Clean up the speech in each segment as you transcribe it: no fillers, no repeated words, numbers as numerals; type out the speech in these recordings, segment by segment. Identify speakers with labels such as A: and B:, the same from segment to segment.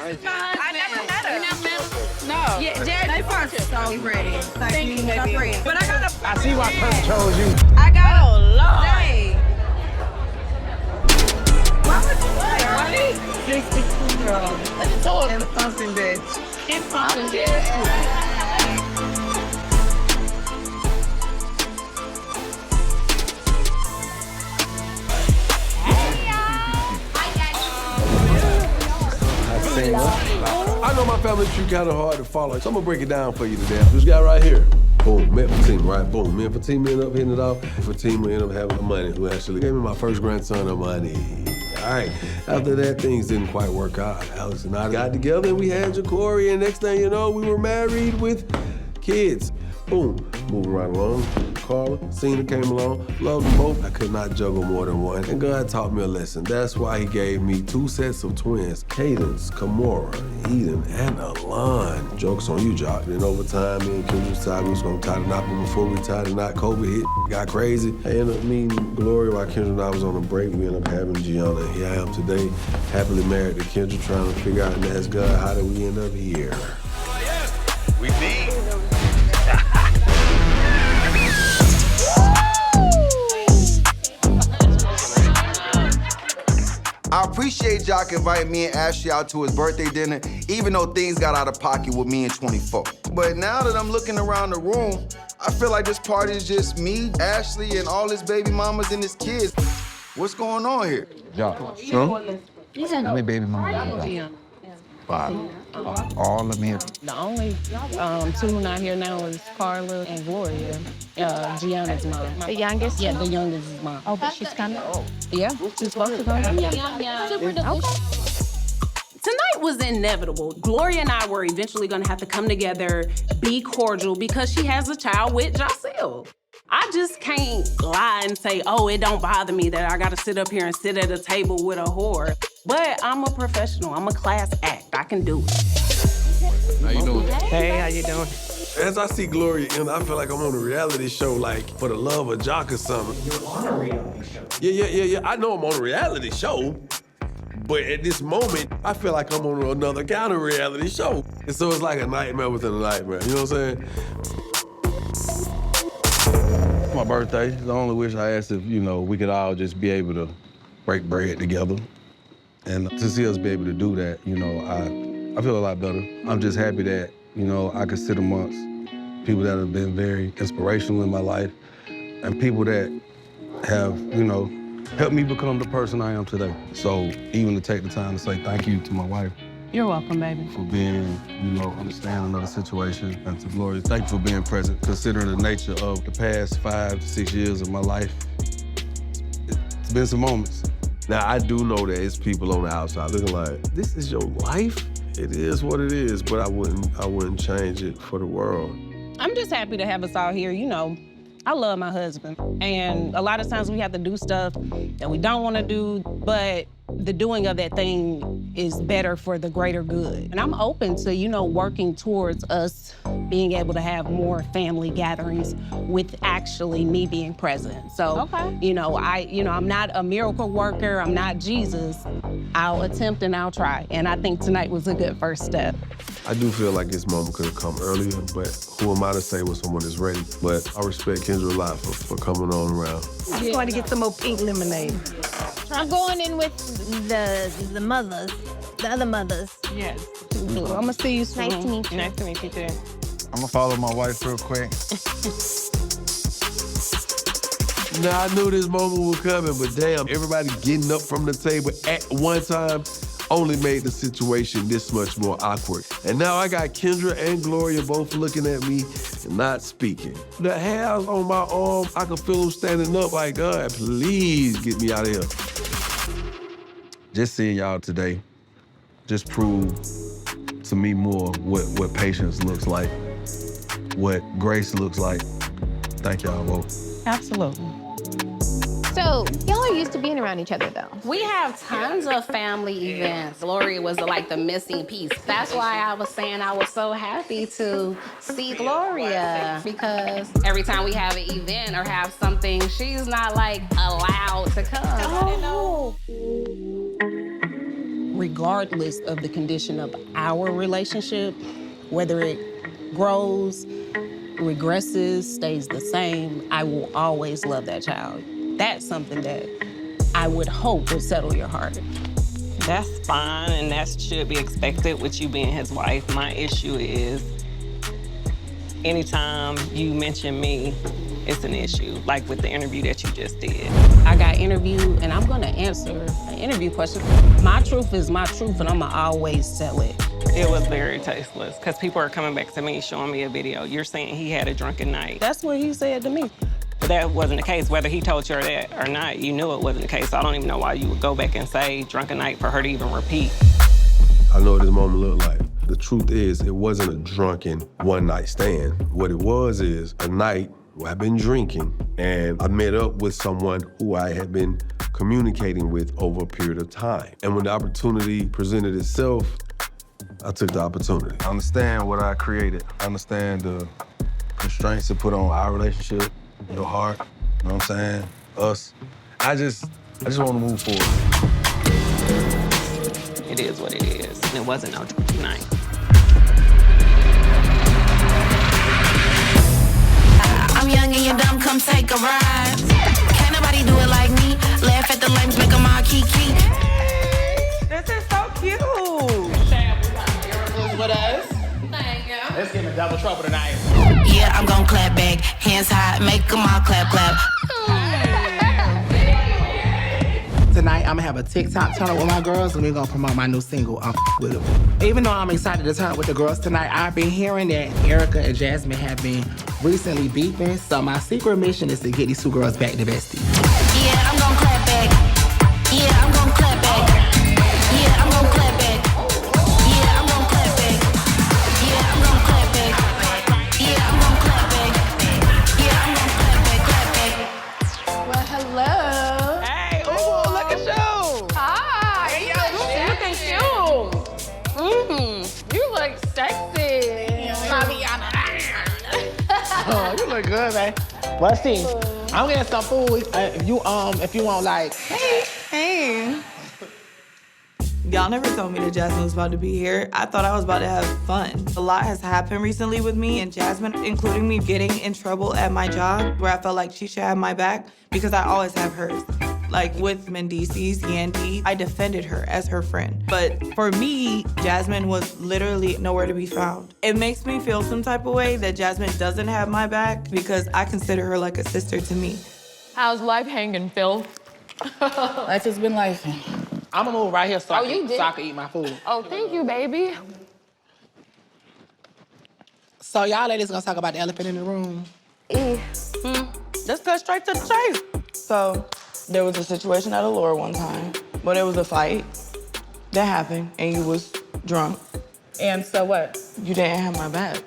A: I never met her.
B: You never met her?
A: No. Yeah, Jasmine first.
B: So ready. Thank you, baby.
A: But I got a...
C: I see why Kurt chose you.
A: I got
B: Oh, Lord.
A: Zane.
B: Why would you say? 62-year-old. Let me tell him something, bitch. It's something, bitch.
D: I know my family tree kind of hard to follow, so I'm gonna break it down for you today. This guy right here, boom, met Fatima, right? Boom, me and Fatima ended up hitting it off. Fatima ended up having the money, who actually gave me my first grandson of money. All right, after that, things didn't quite work out. Alex and I got together and we had Jacory, and next thing you know, we were married with kids. Boom, moving right along. Carla, Cena came along, loved them both. I could not juggle more than one, and God taught me a lesson. That's why he gave me 2 sets of twins, Cadence, Kamora, Eden, and Alon. Joke's on you, Jock. Then over time, me and Kendra decided we was gonna tie the knot, but before we tied the knot, COVID hit, got crazy. I ended up meeting Gloria while Kendra and I was on a break. We ended up having Gianna, and here I am today, happily married to Kendra, trying to figure out and ask God, how did we end up here?
C: Oh, yes, we did.
E: I appreciate Jock inviting me and Ashely out to his birthday dinner, even though things got out of pocket with me in 24. But now that I'm looking around the room, I feel like this party is just me, Ashely, and all his baby mamas and his kids. What's going on here?
C: Jock.
E: Huh?
C: How many baby mamas you got? 5. All of them here.
F: The only 2 not here now is Carla and Gloria, Gianna's mom.
B: The youngest?
F: Yeah, the youngest is mom.
B: Oh, but she's coming?
F: Yeah, she's supposed to come.
B: Yeah. Super delicious.
A: Tonight was inevitable. Gloria and I were eventually gonna have to come together, be cordial, because she has a child with Joselle. I just can't lie and say, oh, it don't bother me that I gotta sit up here and sit at a table with a whore. But I'm a professional, I'm a class act, I can do it.
C: How you doing?
F: Hey, how you doing?
D: As I see Gloria in, I feel like I'm on a reality show, like For the Love of Jock or something.
G: You're on a reality show.
D: Yeah. I know I'm on a reality show, but at this moment, I feel like I'm on another kind of reality show. And so it's like a nightmare within a nightmare, you know what I'm saying?
H: My birthday. The only wish I asked if, we could all just be able to break bread together. And to see us be able to do that, I feel a lot better. I'm just happy that, I could sit amongst people that have been very inspirational in my life and people that have, helped me become the person I am today. So even to take the time to say thank you to my wife.
F: You're welcome, baby.
H: For being, understanding of the situation. And to Gloria, thank you for being present. Considering the nature of the past 5 to 6 years of my life, it's been some moments.
D: Now, I do know that it's people on the outside looking like, this is your life? It is what it is, but I wouldn't change it for the world.
F: I'm just happy to have us all here. I love my husband, and a lot of times we have to do stuff that we don't want to do, but the doing of that thing is better for the greater good. And I'm open to, working towards us being able to have more family gatherings with actually me being present. So, I'm not a miracle worker, I'm not Jesus. I'll attempt and I'll try. And I think tonight was a good first step.
D: I do feel like this moment could have come earlier, but who am I to say when someone is ready? But I respect Kendra a lot for coming on around.
B: I'm going to get some more pink lemonade.
I: I'm going in with the mothers, the other mothers.
F: Yes. I'm gonna see you soon.
I: Nice to meet you.
F: Nice to meet you too.
C: I'm gonna follow my wife real quick.
D: Now, I knew this moment was coming, but damn, everybody getting up from the table at one time only made the situation this much more awkward. And now I got Kendra and Gloria both looking at me and not speaking. The hairs on my arm, I can feel them standing up like, God, please get me out of here.
H: Just seeing y'all today just proved to me more what patience looks like, what grace looks like. Thank y'all both.
F: Absolutely.
I: So, y'all are used to being around each other, though.
A: We have tons of family events. Gloria was like the missing piece. That's why I was saying I was so happy to see Gloria, because every time we have an event or have something, she's not like allowed to come.
I: Oh.
F: regardless of the condition of our relationship, whether it grows, regresses, stays the same, I will always love that child. That's something that I would hope will settle your heart.
G: That's fine, and that should be expected with you being his wife. My issue is anytime you mention me, it's an issue, like with the interview that you just did.
F: I got interviewed, and I'm gonna answer an interview question. My truth is my truth, and I'ma always tell it.
G: It was very tasteless, because people are coming back to me, showing me a video. You're saying he had a drunken night.
F: That's what he said to me.
G: But that wasn't the case. Whether he told you that or not, you knew it wasn't the case. So I don't even know why you would go back and say drunken night for her to even repeat.
D: I know what this moment looked like. The truth is, it wasn't a drunken one-night stand. What it was is a night where I've been drinking, and I met up with someone who I had been communicating with over a period of time. And when the opportunity presented itself, I took the opportunity.
H: I understand what I created. I understand the constraints it put on our relationship, your heart, you know what I'm saying? Us. I just want to move forward.
G: It is what it is, and it wasn't no drunken night.
J: I'm young and you're dumb, come take a ride. Can't nobody do it like me. Laugh at the lames, make them all kiki.
G: This is so cute.
B: With us.
J: Thank you.
B: Let's get in double trouble tonight.
J: Yeah, I'm gon' clap back. Hands high, make them all clap, clap.
B: Tonight, I'm gonna have a TikTok turn up with my girls, and we're gonna promote my new single, I'm with It. Even though I'm excited to turn up with the girls tonight, I've been hearing that Erica and Jasmine have been recently beefing, so my secret mission is to get these two girls back to besties.
J: Yeah, I'm gon' clap back. Yeah, I'm gon' clap back. Yeah, I'm gon' clap back. Yeah, I'm gon' clap back. Yeah, I'm gon' clap back. Yeah, I'm gon' clap back. Yeah, I'm gon' clap back, clap back.
K: Well, hello.
G: Hey, ooh, look at you.
K: Hi.
G: Hey,
K: You looking cute. You look sexy. Fabiana.
B: Oh, you look good, man. Well, see, I'm getting some food. If you want, like,
L: Hey. Y'all never told me that Jasmine was about to be here. I thought I was about to have fun. A lot has happened recently with me and Jasmine, including me getting in trouble at my job where I felt like she should have my back because I always have hers. Like with Mendices, Yandy, I defended her as her friend. But for me, Jasmine was literally nowhere to be found. It makes me feel some type of way that Jasmine doesn't have my back because I consider her like a sister to me.
K: How's life hanging, Phil?
B: life has been life. I'm gonna move right here so I can eat my food.
K: Oh, thank you, baby.
B: So y'all ladies gonna talk about the elephant in the room?
L: Let's go straight to the chase. So there was a situation at Allure one time, but there was a fight that happened and you was drunk.
B: And so what?
L: You didn't have my back.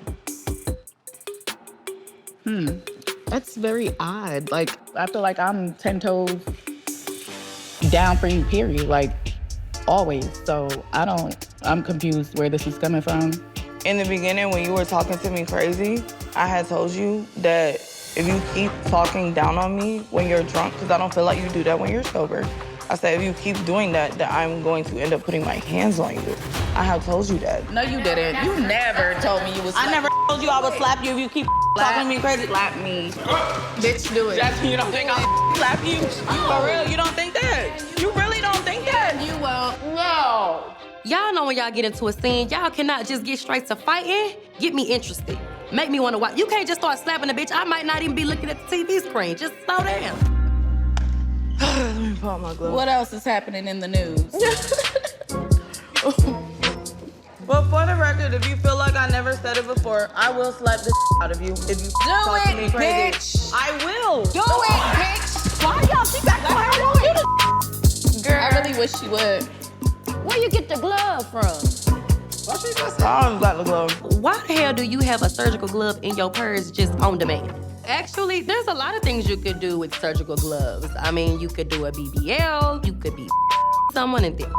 M: That's very odd. Like, I feel like I'm 10 toes down for you, period. Like, always. So I'm confused where this is coming from.
L: In the beginning, when you were talking to me crazy, I had told you that if you keep talking down on me when you're drunk, because I don't feel like you do that when you're sober, I said if you keep doing that, that I'm going to end up putting my hands on you. I have told you that.
M: No, you didn't. You never told me you was.
L: I never told you I would slap you if you keep talking to me crazy.
M: Slap me. Bitch, do it.
L: Jasmine, you don't think I'll slap you? For real, you don't think that? You really don't think that?
K: You won't. No.
N: Y'all know when y'all get into a scene, y'all cannot just get straight to fighting. Get me interested. Make me want to watch. You can't just start slapping a bitch. I might not even be looking at the TV screen. Just slow down.
L: Let me pull out my glove.
M: What else is happening in the news?
L: Well, for the record, if you feel like I never said it before, I will slap the out of you if you talk to me crazy.
M: Bitch.
L: I will.
M: Do it, bitch. Why y'all keep acting like I want you to? Girl, I really wish you would.
K: Where you get the glove from?
L: I always got the glove.
N: Why the hell do you have a surgical glove in your purse just on demand? Actually, there's a lot of things you could do with surgical gloves. I mean, you could do a BBL, you could be someone and then,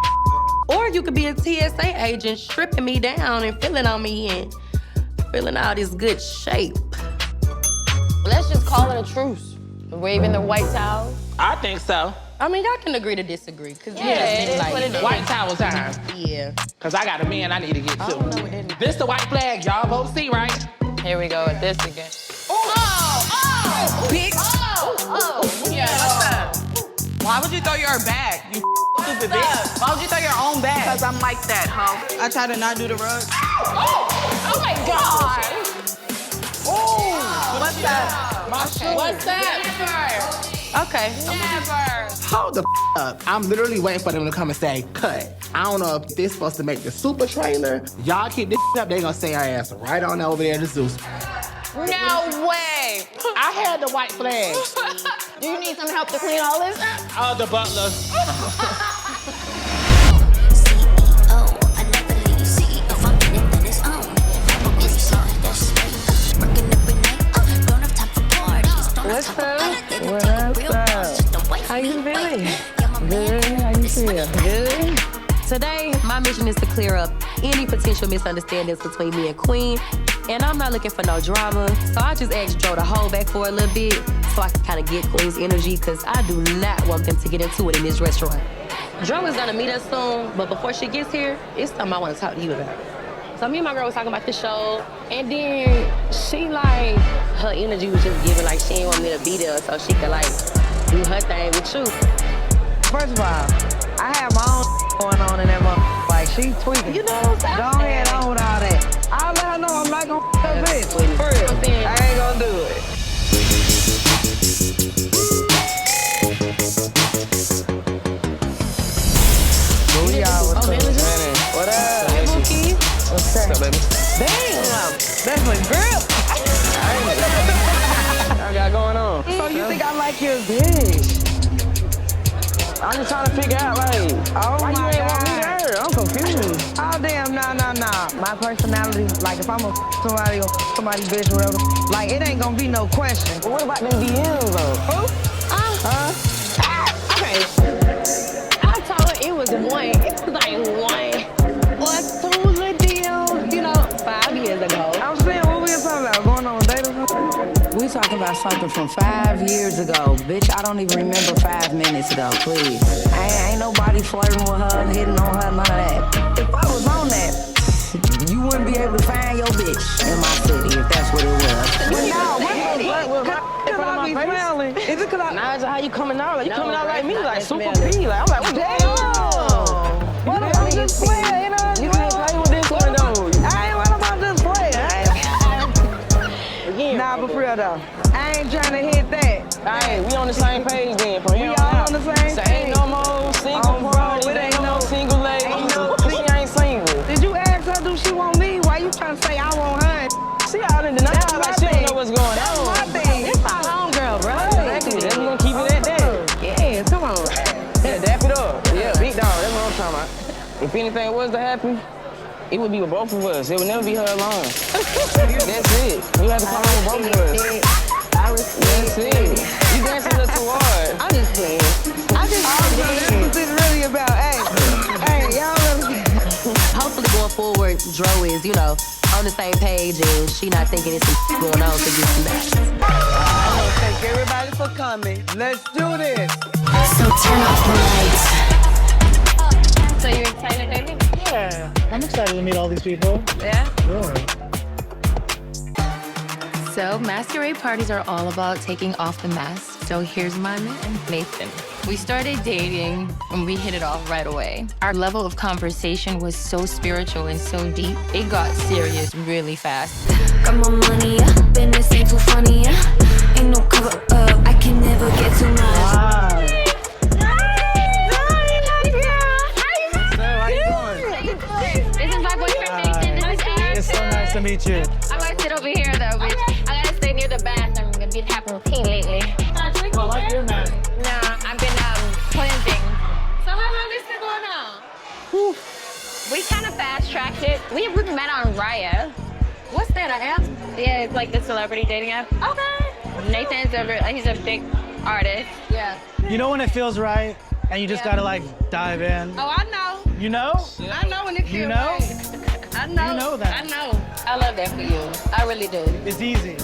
N: or you could be a TSA agent stripping me down and feeling on me and feeling all this good shape.
K: Let's just call it a truce. Waving the white towel.
G: I think so.
N: I mean, y'all can agree to disagree. Cause
B: White towel time.
N: Yeah.
B: Cause I got a man I need to get to.
N: I don't know what that is.
B: This the white flag, y'all both see, right?
K: Here we go with this again.
L: Bitch.
K: Yeah, what's up?
L: Why would you throw your bag, you stupid bitch? Why would you throw your own bag?
K: Because I'm like that, ho.
L: I try to not do the rug.
K: Oh my God.
L: What's that?
K: What's that? Okay. Never.
B: Hold the up. I'm literally waiting for them to come and say, cut. I don't know if this supposed to make the super trailer. Y'all keep this up, they gonna send our ass right on over there to Zeus.
K: No way.
B: I had the white flag.
K: Do you need some help to clean all this up?
B: Oh, the butler.
K: What's up? How you feeling? Good. How you feel? Good.
N: Today, my mission is to clear up any potential misunderstandings between me and Queen. And I'm not looking for no drama, so I just asked Joe to hold back for a little bit so I can kind of get Queen's energy, because I do not want them to get into it in this restaurant. Joe is gonna meet us soon, but before she gets here, it's something I want to talk to you about. So me and my girl was talking about the show, and then she like, her energy was just giving like she didn't want me to be there so she could like do her thing with you.
O: First of all, I have my own going on in that motherfucker. Like, she tweaking.
N: You know what I'm saying?
O: Go ahead on with all that. I'll let her know I'm not gonna her bitch. For real. I ain't gonna do it. Booyah, what's up, man? What up?
N: Hey, Bookie.
O: What's up, baby? Damn! That's my grip! I got going on. So you think I like your bitch? I'm just trying to figure out, like, why you ain't want me there? I'm confused. Oh, damn, nah. My personality, like, if I'm somebody or somebody bitch, whatever, like, it ain't gonna be no question. But what about them DMs, though?
N: Who? Okay. I told her it was one. It was like one or two little deals, you know, 5 years ago.
O: I'm saying, what we talking about? Going on a date or something?
P: We talking about something from 5 years ago. Bitch, I don't even remember 5 minutes ago, please. Ain't nobody flirting with her, hitting on her, none of that. If I was on that, you wouldn't be able to find your bitch in my city if that's what it was.
O: Well, no, because I be smiling. Is it because
P: Nah, how you coming out? Like, you coming out like me, like super
O: smelly.
P: P. Like, I'm like, what the hell?
O: What about just playing, you know?
P: You can't play with this one, though.
O: What about just playing? Nah, but for real, though. I ain't trying to hit that.
P: Hey, we on the same page then. From here
O: We all on the same
P: so
O: page.
P: ain't no more single parties, ain't no single ladies. She ain't single.
O: Did you ask her, do she want me? Why you trying to say I want her?
P: See, I didn't deny like she don't know what's going on.
O: That's my thing.
P: It's my homegirl, bro. Exactly. That's gonna keep it at that.
O: Yeah, come on.
P: Yeah, dap it up. Yeah, big dog. That's what I'm talking about. If anything was to happen, it would be with both of us. It would never be her alone. That's it. You have to come on with both of us.
O: I respect
P: That's it. You dancing a little too hard.
O: I'm just playing. That's what it's really about. Hey, y'all
N: Hopefully going forward, Dro is, you know, on the same page and she not thinking it's some going on to get some back.
O: I want to thank everybody for coming. Let's do this.
J: So turn off the lights.
K: So you're excited, baby?
Q: Yeah, I'm excited to meet all these people.
K: Yeah?
Q: Sure.
R: So masquerade parties are all about taking off the mask. So here's my man, Nathan. We started dating and we hit it off right away. Our level of conversation was so spiritual and so deep. It got serious really fast.
J: Got my money, yeah. Business ain't too funny, yeah. Ain't no cover up. I can never get too much.
K: This is my boyfriend, Nathan. This is Eric.
Q: It's so nice to meet you.
K: I gotta sit over here, though, bitch. I gotta stay near the bathroom. I'm gonna be having pee lately.
Q: Well, like your man.
K: Nah, I've been cleansing. So how this been going on? We kind of fast-tracked it. We met on Raya. What's that, an app? Yeah, it's like the celebrity dating app. Okay. Nathan's he's a big artist. Yeah.
Q: You know when it feels right, and you just gotta like dive in.
K: Oh, I know.
Q: You know?
K: I know when it feels
Q: You know?
K: right. I know.
Q: You know that.
K: I know. I love that for you. I really do.
Q: It's easy.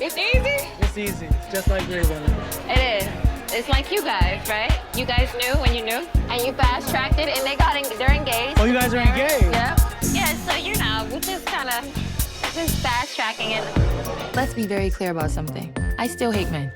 K: It's easy?
Q: It's easy. Just like breathing.
K: It is. It's like you guys, right? You guys knew when you knew, and you fast-tracked it, and they're engaged.
Q: Oh, you guys are engaged?
K: Yep. Yeah, so we just kind of fast-tracking it.
R: Let's be very clear about something. I still hate men.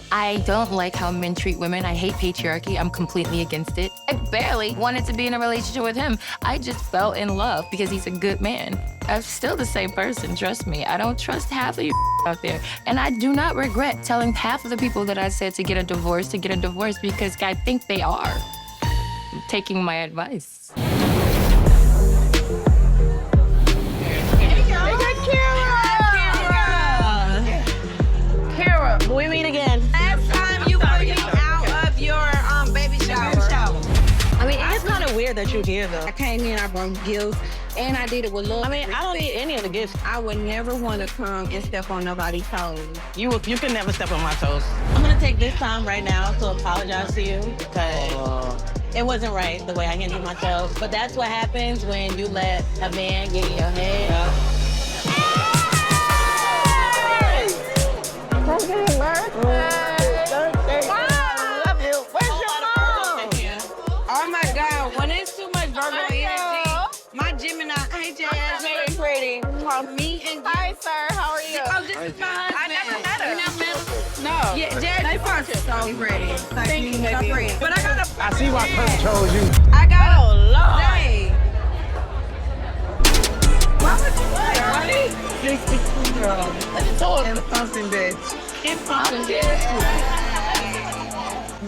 R: I don't like how men treat women. I hate patriarchy. I'm completely against it. I barely wanted to be in a relationship with him. I just fell in love because he's a good man. I'm still the same person, trust me. I don't trust half of you out there. And I do not regret telling half of the people that I said to get a divorce because I think they are taking my advice.
O: Kira, we meet again. Last time you put me out of your baby shower.
S: I mean, it's kind of weird that you're here, though. I came in, I brought gifts, and I did it with love.
O: I mean, I don't need any of the gifts.
S: I would never want to come and step on nobody's toes.
O: You can never step on my toes. I'm gonna take this time right now to apologize to you because it wasn't right the way I handled myself. But that's what happens when you let a man get in your head.
S: Happy birthday! Wow, I love you. Where's your mom? Oh my God, when it's too much Virgo energy, my Gemini, hey Jazz, very pretty. Me and hi sir, how are you? Oh, this is my husband. I never met her. You never met her? No. Yeah, Jazz is so pretty. Thank you, baby. But I
Q: see why Kurt chose you.
S: I got
O: oh Lord.
S: Zane. What would you like? 62 girl. Let's talk. And something bitch.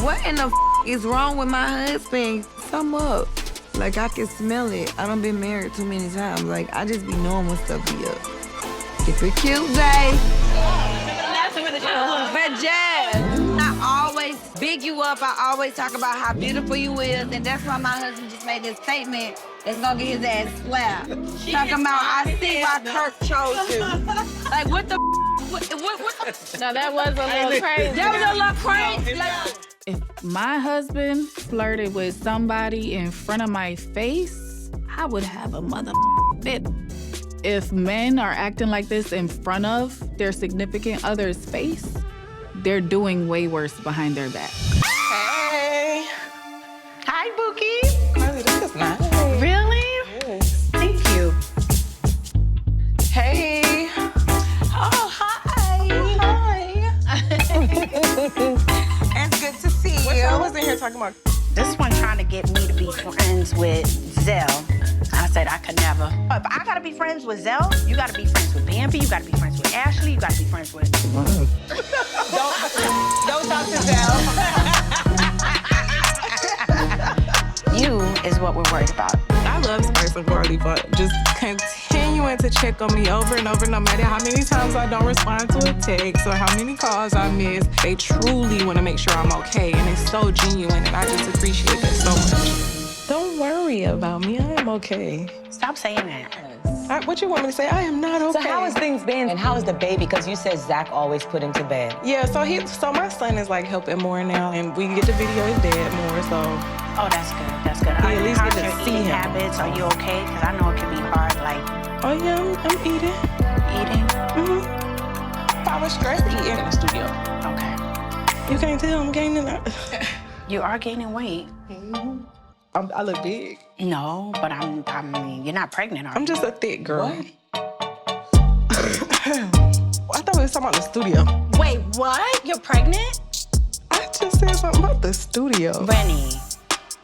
P: What in the is wrong with my husband? Sum up. Like, I can smell it. I done been married too many times. Like, I just be knowing what stuff be up. If it cute, Zane. But Jazz, I always big you up. I always talk about how beautiful you is. And that's why my husband just made this statement. It's gonna get his ass slapped. Talking about, I see why Kirk chose you. Like, what the what?
K: No, that was a little crazy.
P: That was a little crazy. Like,
M: if my husband flirted with somebody in front of my face, I would have a mother fit. If men are acting like this in front of their significant other's face, they're doing way worse behind their back.
O: Hey.
G: Hi, Bookie.
O: Carly, this is nice.
G: Really?
O: Yes.
G: Thank you.
O: Hey.
G: Oh, hi.
O: It's good to see you. I was in here talking about
T: this one trying to get me to be friends with Zell. I said I could never. If I gotta be friends with Zell, you gotta be friends with Bambi, you gotta be friends with Ashely, you gotta be friends with...
O: Don't talk to Zell.
T: You is what we're worried about.
L: I love Spice and Carly, but just continuing to check on me over and over, no matter how many times I don't respond to a text or how many calls I miss, they truly want to make sure I'm okay, and it's so genuine, and I just appreciate that so much. Don't worry about me, I am okay.
T: Stop saying that.
L: What you want me to say? I am not okay.
U: So how has things been, and how is the baby? Because you said Zach always put him to bed.
L: Yeah, so my son is like helping more now, and we get to video his dad more, so.
T: Oh, that's good, that's good.
L: We at least
T: How's
L: get to
T: your
L: see
T: eating
L: him.
T: habits? Are you okay? Because I know it can be hard, like...
L: Oh yeah, I'm eating.
T: Eating?
L: Mm-hmm. I was stressed eating in the studio.
T: Okay.
L: You can't tell I'm gaining that.
T: You are gaining weight.
L: Mm-hmm. I look big.
T: No, but I mean, you're not pregnant, are you?
L: I'm just a thick girl. I thought we was talking about the studio.
T: Wait, what? You're pregnant?
L: I just said something about the studio.
T: Renni,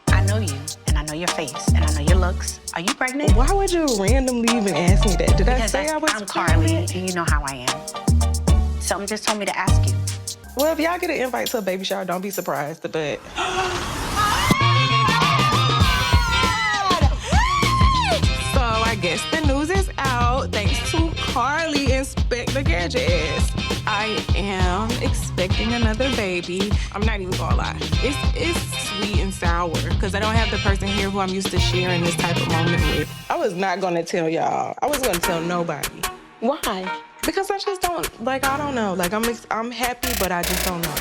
T: I know you, and I know your face, and I know your looks. Are you pregnant?
L: Why would you randomly even ask me that? Did I say I was
T: I'm Carly, and you know how I am. Something just told me to ask you.
L: Well, if y'all get an invite to a baby shower, don't be surprised, but... So I guess the news is out, thanks to Carly Inspector Gadgets. I am expecting another baby. I'm not even gonna lie. It's sweet and sour, because I don't have the person here who I'm used to sharing this type of moment with. I was not gonna tell y'all. I wasn't gonna tell nobody.
G: Why?
L: Because I just don't, like, I don't know. Like, I'm happy, but I just don't know.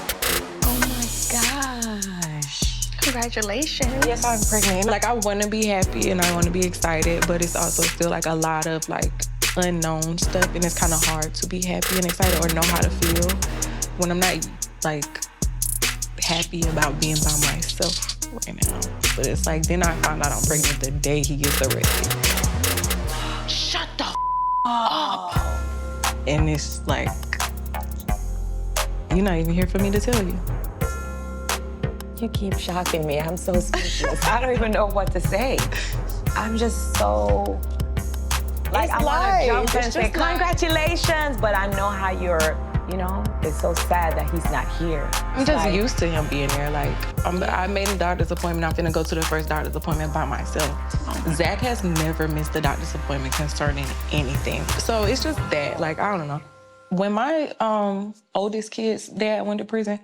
G: Oh my gosh. Congratulations.
L: Yes, I'm pregnant. Like, I want to be happy and I want to be excited, but it's also still, like, a lot of, like, unknown stuff, and it's kind of hard to be happy and excited or know how to feel when I'm not, like,
E: happy about being by myself right now. But it's like, then I found out I'm pregnant the day he gets arrested.
T: Shut the up.
E: And it's like, you're not even here for me to tell you.
U: You keep shocking me. I'm so speechless. I don't even know what to say. I'm just so... Like, I want to jump and say, congratulations, but I know how you're, you know, it's so sad that he's not here.
E: I'm just used to him being there. Like, I made a doctor's appointment. I'm finna go to the first doctor's appointment by myself. Zach has never missed a doctor's appointment concerning anything. So it's just that, like, I don't know. When my oldest kid's dad went to prison,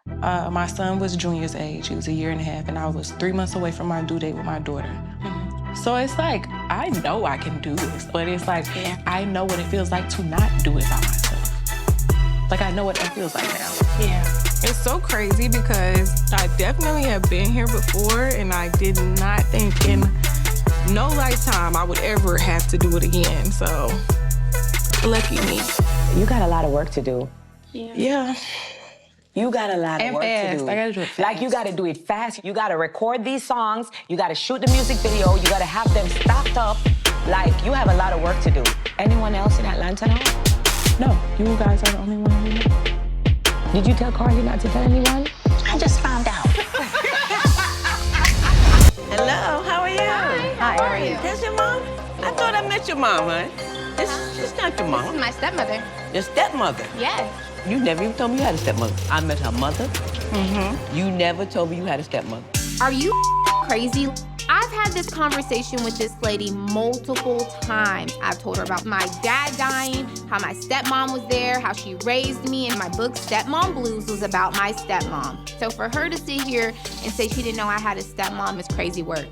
E: my son was junior's age. He was 1.5 years, and I was 3 months away from my due date with my daughter. So it's like, I know I can do this, but it's like, I know what it feels like to not do it by myself. Like, I know what that feels like now.
F: Yeah. It's so crazy because I definitely have been here before, and I did not think in no lifetime I would ever have to do it again. So, lucky me.
U: You got a lot of work to do.
F: Yeah.
U: You got a lot of
E: And
U: work
E: fast.
U: to do.
E: I gotta do it fast.
U: Like, you gotta do it fast. You gotta record these songs. You gotta shoot the music video. You gotta have them stocked up. Like, you have a lot of work to do. Anyone else in Atlanta know?
E: No, you guys are the only one who know.
U: Did you tell Carly not to tell anyone?
T: I just found out.
V: Hello, how are you?
T: Hi, how are you?
V: That's your mom? I thought I met your mom, huh? It's not your mom.
K: This is my stepmother.
V: Your stepmother?
K: Yes.
V: You never even told me you had a stepmother. I met her mother. Mm-hmm. You never told me you had a stepmother.
K: Are you crazy? I've had this conversation with this lady multiple times. I've told her about my dad dying, how my stepmom was there, how she raised me, and my book, Stepmom Blues, was about my stepmom. So for her to sit here and say she didn't know I had a stepmom is crazy work.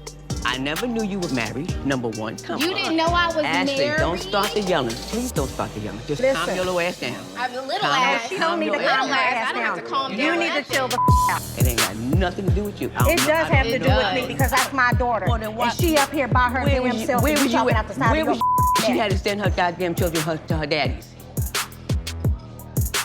V: I never knew you were married, number one. Come on.
K: You didn't know I was
V: Ashely,
K: married?
V: don't start the yelling. Please don't start the yelling. Just calm your little ass down.
K: I'm a little
V: Calm
K: ass.
V: your-
K: She
V: calm
K: don't need
V: your
K: to
V: ass
K: calm her
V: down.
K: ass. I don't have to calm
V: You
K: down.
V: need
K: to
V: chill
K: the
V: out. It ain't got nothing to do with you.
T: It does have to do with me because that's my daughter. And she up here by her damn self.
V: Where
T: and
V: was
T: you
V: you
T: talking
V: at?
T: out the side
V: Where
T: of your
V: was she had to send her goddamn children to her daddies.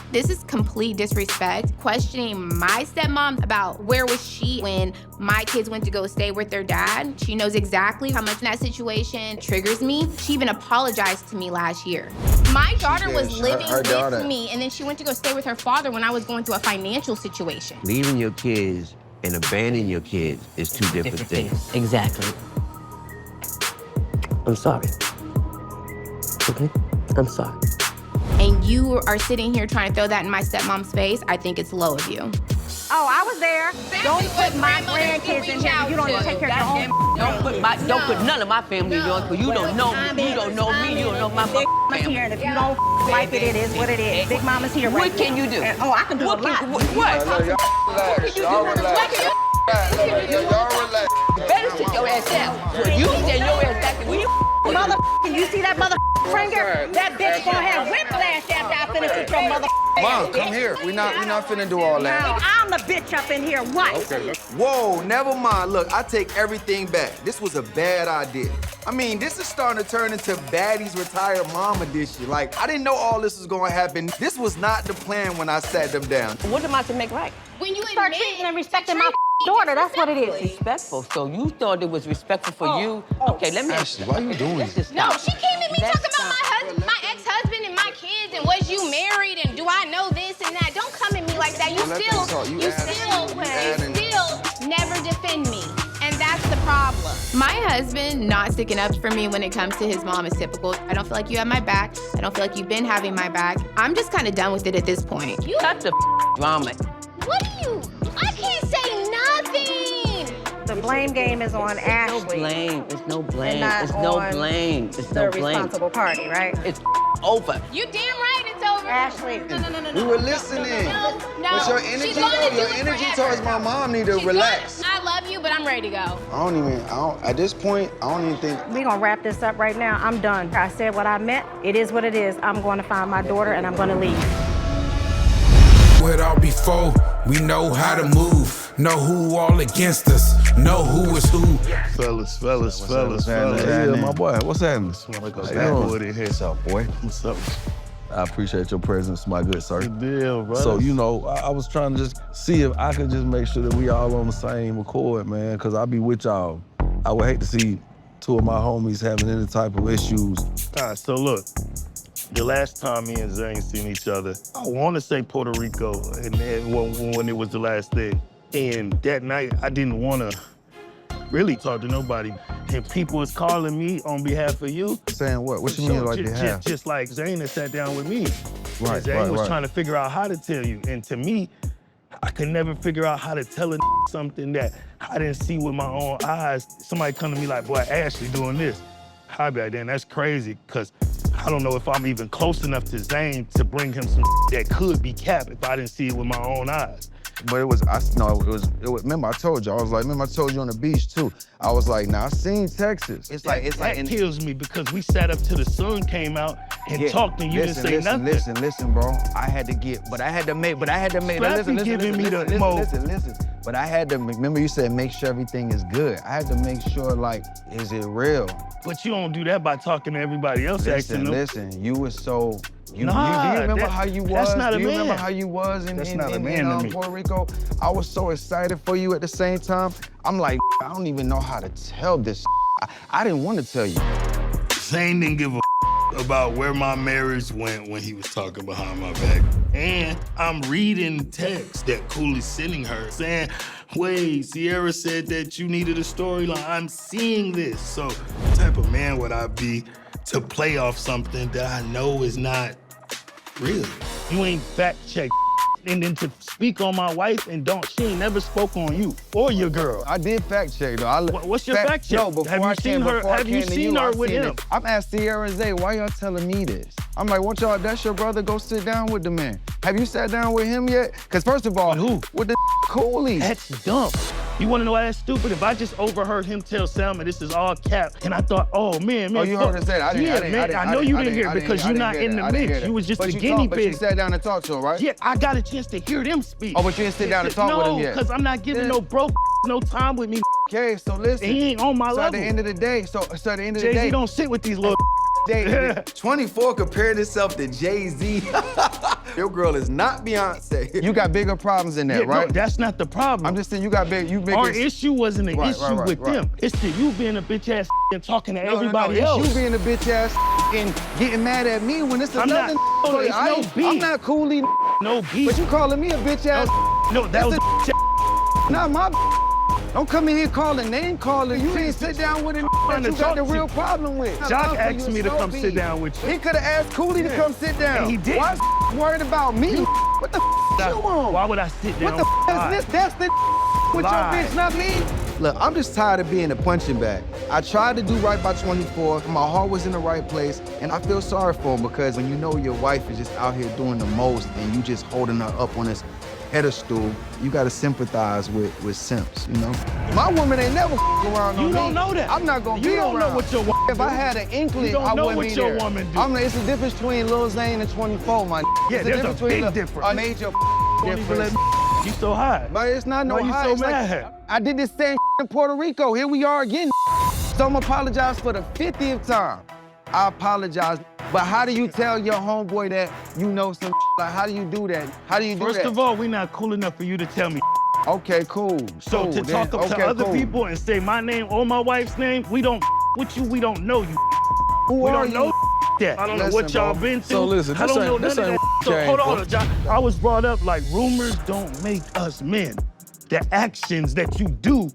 K: This is complete disrespect. Questioning my stepmom about where was she when my kids went to go stay with their dad. She knows exactly how much that situation triggers me. She even apologized to me last year. My daughter was living with me, and then she went to go stay with her father when I was going through a financial situation.
W: Leaving your kids and abandoning your kids is two different things.
V: Exactly. I'm sorry. Okay? I'm sorry.
K: And you are sitting here trying to throw that in my stepmom's face. I think it's low of you.
T: Oh, I was there. Don't put my grandkids in here. You don't even take care of your own.
V: Don't put none of my family in yours, because you don't know me. You don't know me. You don't know my
T: Big Mama's
V: family.
T: here, and if you don't wipe it, it is what it is. Big Mama's here right
V: What can you do?
T: And, I can do a lot.
V: What?
W: Y'all relax. Y'all relax.
V: You better sit your ass down. So you stand your ass back and
T: Motherfucking, you see that motherfucker? That bitch gonna have whiplash after I finish with your motherfucker.
C: Mom, come here. We not finna do all that.
T: Now, I'm the bitch up in here. What?
C: Okay. Whoa, never mind. Look, I take everything back. This was a bad idea. I mean, this is starting to turn into Baddie's Retired Mom edition. Like, I didn't know all this was gonna happen. This was not the plan when I sat them down.
V: What am I to make right?
K: When you
T: start treating and respecting my daughter, that's what it is.
V: Respectful. So you thought it was respectful for you? Okay, let me ask you.
C: Why are you doing this?
K: No, she came at me talking about my ex-husband and my kids and was you married and do I know this and that. Don't come at me like that. You still never defend me. And that's the problem. My husband not sticking up for me when it comes to his mom is typical. I don't feel like you have my back. I don't feel like you've been having my back. I'm just kind of done with it at this point.
V: You cut the drama.
K: What do you? I can't say nothing.
T: The blame game is on Ashely.
V: No blame. It's no blame.
T: And not
V: It's no
T: on
V: blame. It's
T: the
V: no blame.
T: responsible party, right?
V: It's over.
K: You damn right it's over.
T: Ashely.
K: No.
C: We were listening.
K: No.
C: But your energy,
K: She's gonna do
C: your
K: it
C: energy
K: forever.
C: towards my mom need to relax.
K: I love you, but I'm ready to go.
C: At this point, I don't even think.
T: We're gonna wrap this up right now. I'm done. I said what I meant. It is what it is. I'm going to find my daughter and I'm going to leave.
X: With all before, we know how to move. Know who all against us. Know who is who.
H: Fellas. Yeah, my boy, what's happening?
C: What's up, boy?
H: What's up? I appreciate your presence, my good sir.
A: Good deal, brother.
H: So, you know, I was trying to just see if I could just make sure that we all on the same accord, man, because I'll be with y'all. I would hate to see two of my homies having any type of issues.
A: All right, so look, the last time me and Zane seen each other, I want to say Puerto Rico, and then when it was the last thing. And that night, I didn't want to really talk to nobody. And people was calling me on behalf of you.
H: Saying what? What you mean like behalf?
A: Just like Zane that sat down with me.
H: Right,
A: and Zane
H: right,
A: was
H: right.
A: trying to figure out how to tell you. And to me, I could never figure out how to tell a something that I didn't see with my own eyes. Somebody come to me like, boy, Ashely doing this. I'd be like, damn, that's crazy, because I don't know if I'm even close enough to Zane to bring him some that could be cap if I didn't see it with my own eyes.
C: But it was, remember I told you, remember I told you on the beach too. I was like, nah, I seen Texas.
A: That kills me, because we sat up till the sun came out and talked, and you didn't say nothing.
C: Listen, bro. I had to make,
A: Scrappy giving me the most.
C: Listen. But I had to, remember you said make sure everything is good. I had to make sure, like, is it real?
A: But you don't do that by talking to everybody else, asking them.
C: Listen, you was so, do you
A: Nah,
C: remember how you was?
A: That's not a
C: Do you
A: man.
C: remember how you was in
A: me.
C: Puerto Rico? I was so excited for you at the same time. I'm like, I don't even know how to tell this. I didn't want to tell you.
A: Zane didn't give a about where my marriage went when he was talking behind my back. And I'm reading text that Cooley's sending her saying, wait, Sierra said that you needed a storyline. I'm seeing this. So what type of man would I be to play off something that I know is not real? You ain't fact-checked. And then to speak on my wife and she ain't never spoke on you or your girl.
C: I did fact check though.
A: What's your fact check?
C: No, before
A: have you seen her with him?
C: I'm asking Sierra and Zane, why y'all telling me this? I'm like, what y'all, that's your brother, go sit down with the man. Have you sat down with him yet? Because first of all,
A: who?
C: With the Cooley.
A: That's dumb. You wanna know why that's stupid? If I just overheard him tell Salma this is all cap, and I thought, oh man.
C: Oh, you heard her say that?
A: I know you didn't hear because you're not in the mix. You was just a guinea pig.
C: But you sat down and talked to him, right?
A: Yeah, I got a chance to hear them speak.
C: Oh, but you didn't sit down and talk with him yet?
A: No, because I'm not giving no broke no time with me.
C: Okay, so listen.
A: He ain't on my level.
C: At the end of the day,
A: Jay-Z don't sit with these little
C: 24 compared itself to Jay-Z. Your girl is not Beyonce. You got bigger problems than that, right?
A: No, that's not the problem.
C: I'm just saying you got big.
A: Our issue wasn't an issue with them. It's the you being a bitch ass and talking to everybody else.
C: It's you being a bitch ass and getting mad at me when it's another. I'm not Cooley.
A: No beef.
C: But you calling me a bitch ass.
A: No, that was
C: not my. Don't come in here calling name calling. You didn't sit down with him that you got the real problem with.
A: Jock asked me to come sit down with you.
C: He could have asked Cooley to come sit down.
A: And he did.
C: Why is worried about me? What the you want?
A: Why would I sit down?
C: What the is this? That's the with your bitch, not me. Look, I'm just tired of being a punching bag. I tried to do right by 24. My heart was in the right place, and I feel sorry for him because when you know your wife is just out here doing the most and you just holding her up on this pedestal, you gotta sympathize with simps, you know? My woman ain't never around
A: You don't know that.
C: I'm not gonna be around.
A: You don't know what your woman
C: If I had an inkling,
A: I
C: wouldn't be there.
A: You don't know what your woman do.
C: It's the difference between Lil Zane and 24, man.
A: Yeah, there's a big difference.
C: A major difference.
A: You so high.
C: But it's not no
A: Why
C: high.
A: you so mad?
C: Like, I did this same in Puerto Rico. Here we are again. So I'm apologize for the 50th time. I apologize. But how do you tell your homeboy that you know some like how do you do that? How do you do that?
A: First of all, we're not cool enough for you to tell me.
C: Okay, cool.
A: So to talk up to other people and say my name or my wife's name, we don't with you, we don't know you.
C: Who are you?
A: Know that. I don't know what y'all been through.
H: So listen,
A: I don't know none of that. So hold on, John. I was brought up like rumors don't make us men. The actions that you do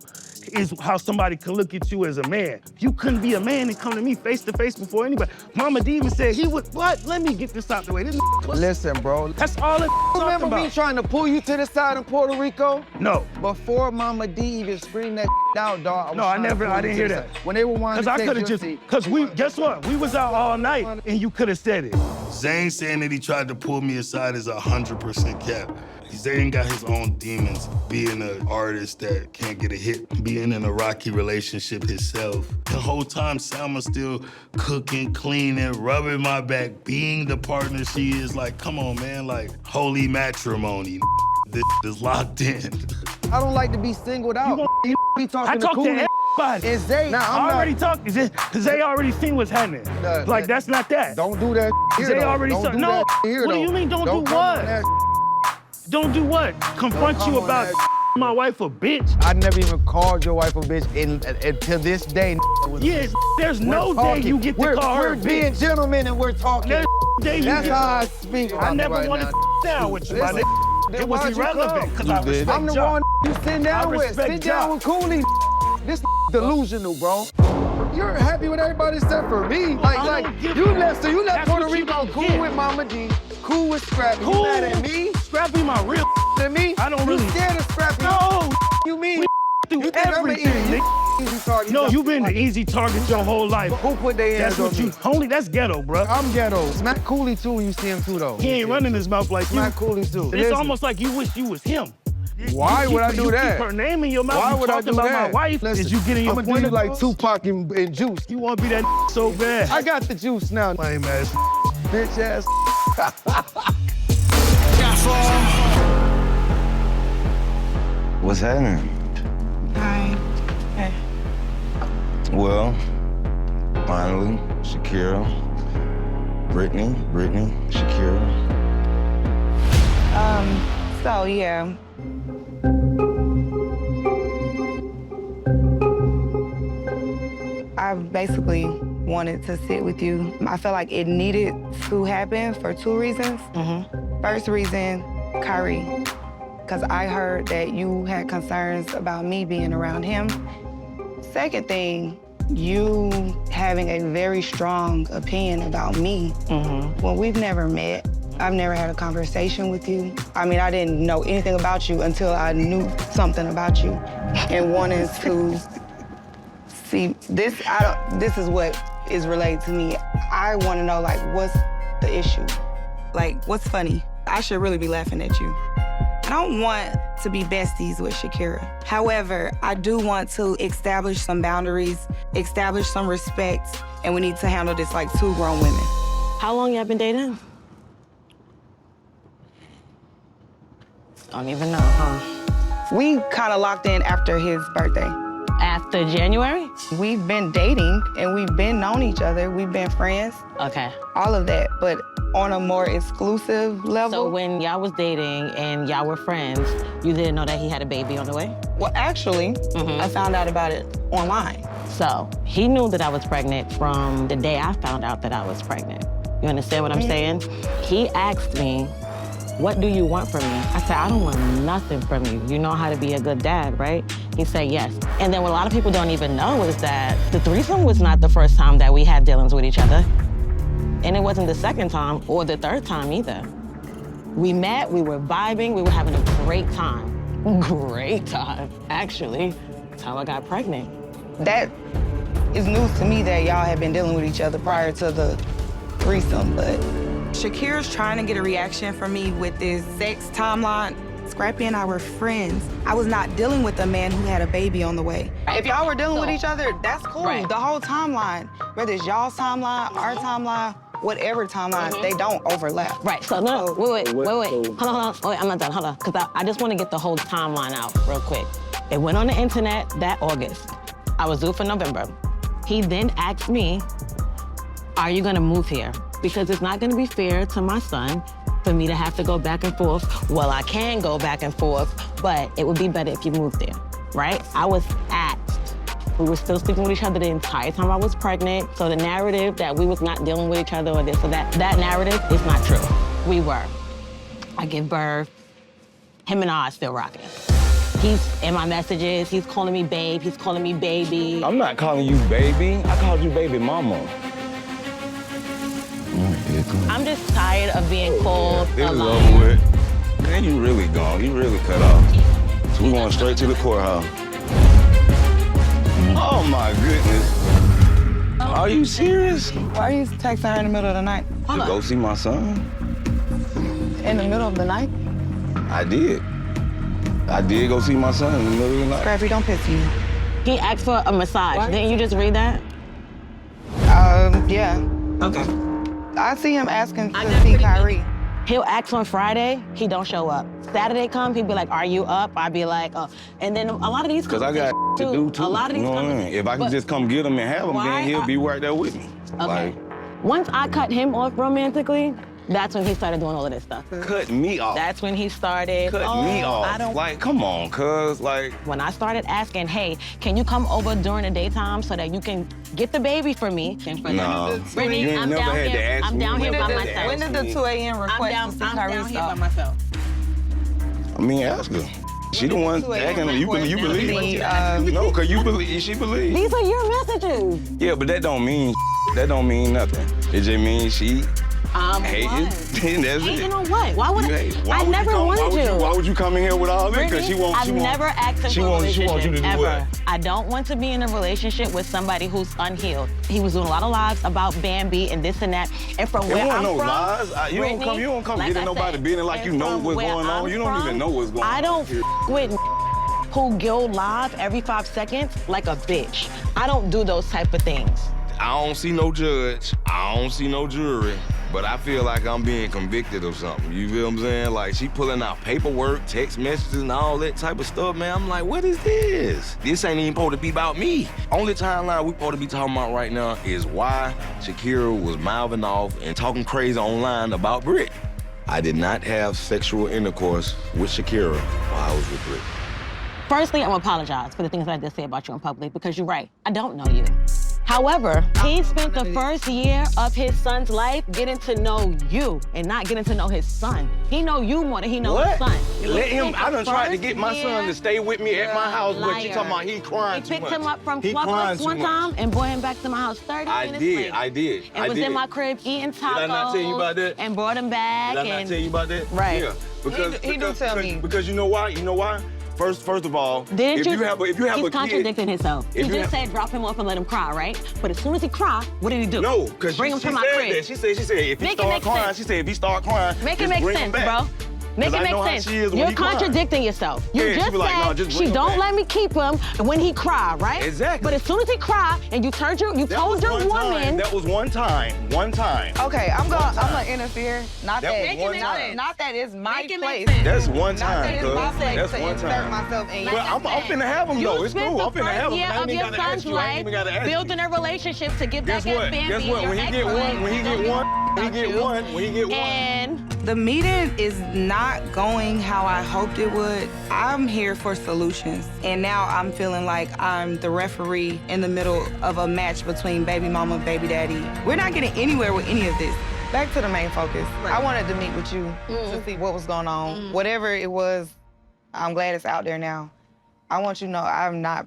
A: is how somebody can look at you as a man. You couldn't be a man and come to me face to face before anybody. Mama D even said he would, what? Let me get this out the way. This
C: Listen, bro.
A: That's all it
C: Remember me trying to pull you to the side in Puerto Rico?
A: No.
C: Before Mama D even screamed that out, dog.
A: I didn't hear that.
C: When they were wanting to take your seat.
A: Because guess what? We was out all night and you could have said it. Zane saying that he tried to pull me aside is 100% cap. Zane got his own demons, being an artist that can't get a hit, being in a rocky relationship himself. The whole time, Salma's still cooking, cleaning, rubbing my back, being the partner she is. Like, come on, man, like, holy matrimony. This is locked in.
C: I don't like to be singled out.
A: I talk to about it.
B: It's Zane. Nah,
A: I already talked. Zay already seen what's happening. Like, that's not that.
B: Don't do that here,
A: Zay
B: though.
A: already
B: Don't
A: saw.
B: do
A: No,
B: that here,
A: what do
B: though.
A: you mean don't
B: Don't
A: do
B: come on
A: what?
B: that
A: Don't do what? Confront
B: come
A: you
B: on
A: about
B: that
A: my wife a bitch?
B: I never even called your wife a bitch until this day.
A: Yes, there's no day you get to call her a bitch.
B: We're being gentlemen and we're talking.
A: There's day you
B: That's
A: get-
B: how I speak about
A: I never
B: right
A: wanted
B: now.
A: to down with you, my
B: Listen,
A: nigga.
B: then
A: It was
B: why'd you
A: irrelevant,
B: come?
A: because I respect
B: I'm the
A: y'all.
B: one you sit down with.
A: respect
B: Sit down
A: y'all.
B: with Cooley. This delusional, bro. You're happy with everybody except for me. Like you left
A: That's
B: Puerto
A: what you
B: Rico
A: don't
B: cool
A: get.
B: with Mama G, cool with Scrappy.
A: Cool.
B: You mad at me?
A: Scrappy my real
B: Than me?
A: I don't really.
B: You scared of Scrappy?
A: No.
B: You mean?
A: We
B: You
A: do
B: think I'm an
A: everything, nigga.
B: easy target?
A: No, you've been the easy target your whole life.
B: Who put their hands
A: That's what
B: on
A: you.
B: me?
A: Only that's ghetto, bro.
B: I'm ghetto. Smack Cooley too when you see him too, though.
A: He ain't running his mouth like you.
B: Smack Cooley too.
A: It's
B: Listen.
A: almost like you wish you was him.
B: Why would I do that?
A: You keep her name in your mouth.
B: Why
A: you
B: would I
A: talked
B: do
A: about
B: that?
A: my wife.
B: Listen,
A: Is you getting your
B: I'm
A: point
B: gonna do you like
A: across?
B: Tupac and Juice.
A: You want to be that so bad.
B: I got the juice now.
A: Lame ass.
B: Bitch ass.
D: What's happening?
L: Hi. Hey.
D: Well, finally, Shakira, Brittany, Shakira.
L: So yeah. I basically wanted to sit with you. I felt like it needed to happen for two reasons. First reason, Kyrie, because I heard that you had concerns about me being around him. Second thing, you having a very strong opinion about me. Well, we've never met. I've never had a conversation with you. I mean, I didn't know anything about you until I knew something about you and wanted to see this. This is what is related to me. I want to know, like, what's the issue? Like, what's funny? I should really be laughing at you. I don't want to be besties with Shakira. However, I do want to establish some boundaries, establish some respect, and we need to handle this like two grown women.
U: How long y'all been dating? Don't even know, huh?
L: We kind of locked in after his birthday.
U: After January?
L: We've been dating and we've been known each other. We've been friends.
U: Okay.
L: All of that, but on a more exclusive level.
U: So when y'all was dating and y'all were friends, you didn't know that he had a baby on the way?
L: Well, actually, I found out about it online.
U: So he knew that I was pregnant from the day I found out that I was pregnant. You understand what I'm saying? He asked me, what do you want from me? I said, I don't want nothing from you. You know how to be a good dad, right? He said, yes. And then what a lot of people don't even know is that the threesome was not the first time that we had dealings with each other. And it wasn't the second time or the third time either. We met, we were vibing, we were having a great time. Great time, actually. That's how I got pregnant.
L: That is news to me that y'all had been dealing with each other prior to the threesome, but Shakira's trying to get a reaction from me with this sex timeline. Scrappy and I were friends. I was not dealing with a man who had a baby on the way. If y'all were dealing with each other, that's cool.
U: Right.
L: The whole timeline, whether it's y'all's timeline, our timeline, whatever timeline, they don't overlap.
U: Right, so no, wait. Hold on. Wait, I'm not done, hold on. Because I just want to get the whole timeline out real quick. It went on the internet that August. I was due for November. He then asked me, are you gonna move here? Because it's not gonna be fair to my son for me to have to go back and forth. Well, I can go back and forth, but it would be better if you moved there, right? I was asked. We were still sleeping with each other the entire time I was pregnant. So the narrative that we was not dealing with each other or this or that narrative is not true. We were. I give birth. Him and I are still rocking. He's in my messages, he's calling me babe, he's calling me baby.
D: I'm not calling you baby. I called you baby mama.
U: I'm just tired of being called
D: This
U: a
D: is
U: liar.
D: over with. Man, you really gone. You really cut off. So we're going straight to the courthouse. Oh my goodness. Are you serious?
L: Why are you texting her in the middle of the night?
D: To go see my son?
L: In the middle of the night?
D: I did. I did go see my son in the middle of the night.
L: Scrappy, don't piss me.
U: He asked for a massage. Didn't you just read that?
L: Yeah.
U: Okay.
L: I see him asking to see Kyrie.
F: He'll ask on Friday, he don't show up. Saturday come, he'd be like, are you up? I'd be like, oh. And then a lot of these
D: Cause I got to do too.
F: A lot of these
D: you know what I mean? If I can just come get him and have him, then he'll be right there with me.
F: Okay. Once I cut him off romantically, that's when he started doing all of this stuff.
D: Cut me off.
F: That's when he started.
D: Cut me off. Like, come on, cuz, like.
F: When I started asking, hey, can you come over during the daytime so that you can get the baby for me?
D: No,
F: Brittany,
D: you ain't
F: I'm
D: never
F: down
D: had
F: here.
D: to ask
F: I'm
D: me.
F: down here by
D: Never
F: myself.
L: When did the 2 a.m. request
F: I'm down here by
L: myself?
D: I mean, ask her. She the one acting. You believe? No, cause you believe. She believes.
F: These are your messages.
D: Yeah, but that don't mean nothing. It just means she hating. That's
F: Hating
D: it.
F: on what? Why would I never wanted you.
D: Why would you come in here with all this? Cause
F: I've never asked him for a relationship,
D: she wants you to do
F: ever.
D: what?
F: I don't want to be in a relationship with somebody who's unhealed. He was doing a lot of lies about Bambi and this and that. And from where I'm
D: no
F: from,
D: lies. You don't come getting nobody business like you know what's going on. You don't even know what's going on.
F: I don't with who go live every 5 seconds like a bitch. I don't do those type of things.
I: I don't see no judge. I don't see no jury. But I feel like I'm being convicted of something. You feel what I'm saying? Like, she pulling out paperwork, text messages, and all that type of stuff, man. I'm like, what is this? This ain't even supposed to be about me. Only timeline we supposed to be talking about right now is why Shakira was mouthing off and talking crazy online about Brit. I did not have sexual intercourse with Shakira while I was with Brit.
F: Firstly, I'm gonna apologize for the things I did say about you in public because you're right. I don't know you. However, he spent the first year of his son's life getting to know you and not getting to know his son. He know you more than he know his son.
D: Let him, I done tried to get my son to stay with me at my house, but you talking about he crying too much.
F: He picked him up from
D: He
F: Club
D: crying
F: House
D: too
F: one
D: much.
F: time and brought him back to my house 30 minutes later.
D: I did.
F: And was in my crib eating tacos.
D: Did I not tell you about that?
F: And brought him back.
D: Did I not tell you about that?
F: Right.
D: Yeah, because
L: He do tell me.
D: Because you know why? You know why? First of all, if you have a
F: He's
D: kid,
F: contradicting himself. He
D: if you
F: just said drop him off and let him cry, right? But as soon as he cry, what did he do?
D: No, because
F: bring him
D: she
F: to my
D: said
F: crib.
D: that. She said if he start crying, she said if he start crying,
F: Make it
D: just
F: make
D: bring him
F: sense,
D: back.
F: bro. Make it
D: I know how
F: make
D: she
F: sense.
D: is when
F: You're
D: he cry.
F: contradicting yourself. You
D: Yeah, she
F: just
D: be like,
F: said
D: no, just
F: she
D: bring him
F: don't
D: back.
F: let me keep him when he cry, right?
D: Exactly.
F: But as soon as he cry and you told your woman.
D: That was one time.
L: Okay, I'm gonna interfere. Not
D: That
L: that,
D: was one time.
L: not that it's my place.
D: That's one
L: Not
D: time,
L: that it's
D: cuz.
L: my place
D: That's
L: to
D: one
L: insert
D: time.
L: myself in
D: But I'm finna have him though. It's cool. I'm finna have him.
F: Year
D: I ain't
F: of
D: even
F: your
D: gotta ask
F: son's
D: you. I ain't
F: life,
D: even gotta ask you.
F: building a relationship to get
D: Guess
F: back
D: what?
F: at Bambi.
D: Guess what? When he get one,
F: And
L: the meeting is not going how I hoped it would. I'm here for solutions. And now I'm feeling like I'm the referee in the middle of a match between baby mama and baby daddy. We're not getting anywhere with any of this. Back to the main focus. I wanted to meet with you to see what was going on. Whatever it was, I'm glad it's out there now. I want you to know I'm not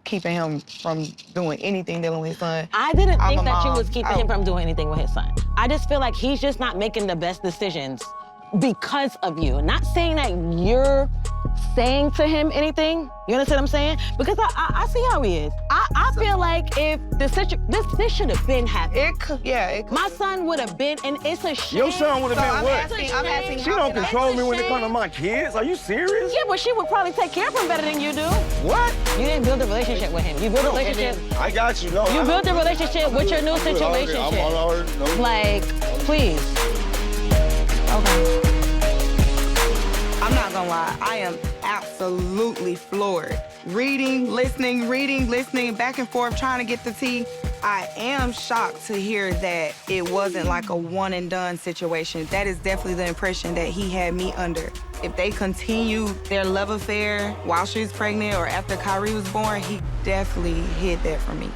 L: keeping him from doing anything dealing with his son.
F: I didn't
L: I'm
F: think
L: a
F: that you
L: mom.
F: was keeping him from doing anything with his son. I just feel like he's just not making the best decisions because of you. Not saying that you're saying to him anything. You understand what I'm saying? Because I see how he is. I feel like if this should have been happening.
L: It could.
F: My son would have been, and it's a shame.
D: Your son would have been what?
L: I'm asking
D: She don't control me when it comes to my kids. Are you serious?
F: Yeah, but she would probably take care of him better than you do.
D: What?
F: You didn't build a relationship with him. You built a relationship.
D: I got you. No.
F: You built a relationship with your new situation. Like, please.
L: Okay. I'm not gonna lie, I am absolutely floored. Reading, listening, back and forth, trying to get the tea. I am shocked to hear that it wasn't like a one and done situation. That is definitely the impression that he had me under. If they continue their love affair while she was pregnant or after Kyrie was born, he definitely hid that from me.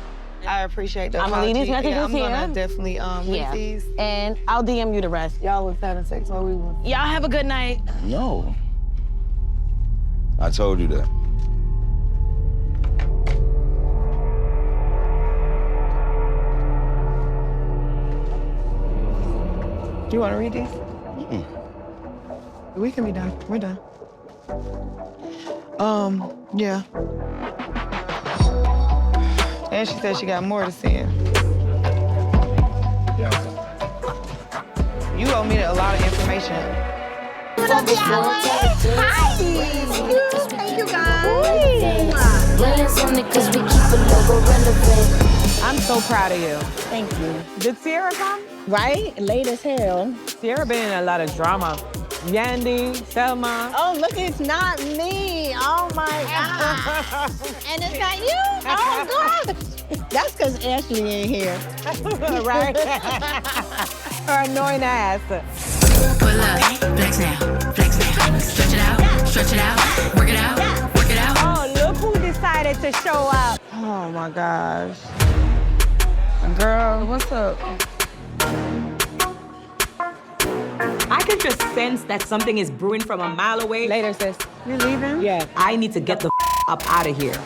L: I appreciate the
F: I'm gonna leave these
L: apology.
F: messages
L: I'm
F: here.
L: gonna definitely leave these.
F: And I'll DM you the rest.
L: Y'all was having sex while we were.
F: Y'all have a good night.
D: No. I told you that.
L: You want to read these? We can be done. We're done. Yeah. And she said she got more to send. You owe me a lot of information.
K: Hi! Thank you guys. Millions on it 'cause we keep it logo relevant.
F: I'm so proud of you.
J: Thank you.
F: Did Sierra come?
J: Right? Late as hell.
F: Sierra been in a lot of drama. Yandy, Salma.
J: Oh, look, it's not me. Oh, my God. And it's not you? Oh, God. That's because Ashely ain't here.
F: Right? Her annoying ass.
N: Pull up, flex now, stretch it out, work it out, work it out.
F: Oh, look who decided to show up.
L: Oh my gosh. Girl, what's up?
Q: I can just sense that something is brewing from a mile away.
F: Later, sis.
L: You leaving?
F: Yeah.
Q: I need to get the up out of here.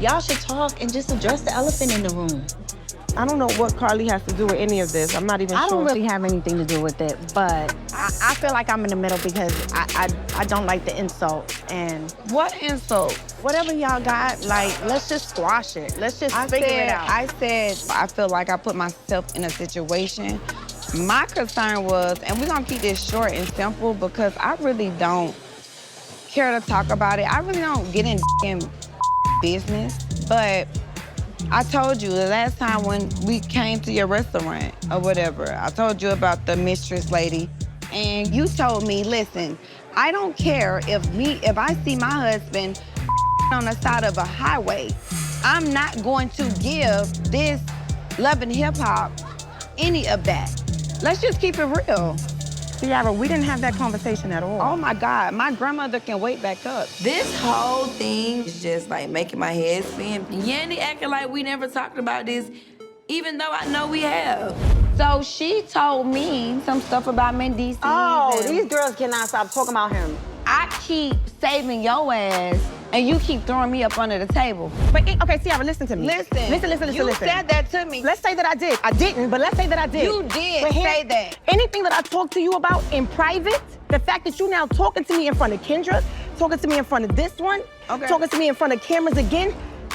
J: Y'all should talk and just address the elephant in the room.
L: I don't know what Carly has to do with any of this. I'm not even sure.
J: I don't really have anything to do with it, but I feel like I'm in the middle because I don't like the insults and...
L: What insult?
J: Whatever y'all got, like, let's just squash it. Let's just figure it out.
L: I feel like I put myself in a situation. My concern was, and we're gonna keep this short and simple because I really don't care to talk about it. I really don't get in business, but I told you the last time when we came to your restaurant or whatever, I told you about the mistress lady, and you told me, listen, I don't care if I see my husband on the side of a highway, I'm not going to give this Love and Hip Hop any of that. Let's just keep it real.
J: Sierra, we didn't have that conversation at all.
L: Oh my God, my grandmother can wake back up.
R: This whole thing is just like making my head spin. Yandy acting like we never talked about this, even though I know we have.
L: So she told me some stuff about Mendici.
J: Oh, these girls cannot stop talking about him.
L: I keep saving your ass, and you keep throwing me up under the table.
J: But, okay, Sierra, listen to me.
L: Listen. You said that to me.
J: Let's say that I did. I didn't, but let's say that I did.
L: You did say that.
J: Anything that I talked to you about in private, the fact that you now talking to me in front of Kendra, talking to me in front of this one, talking to me in front of cameras again,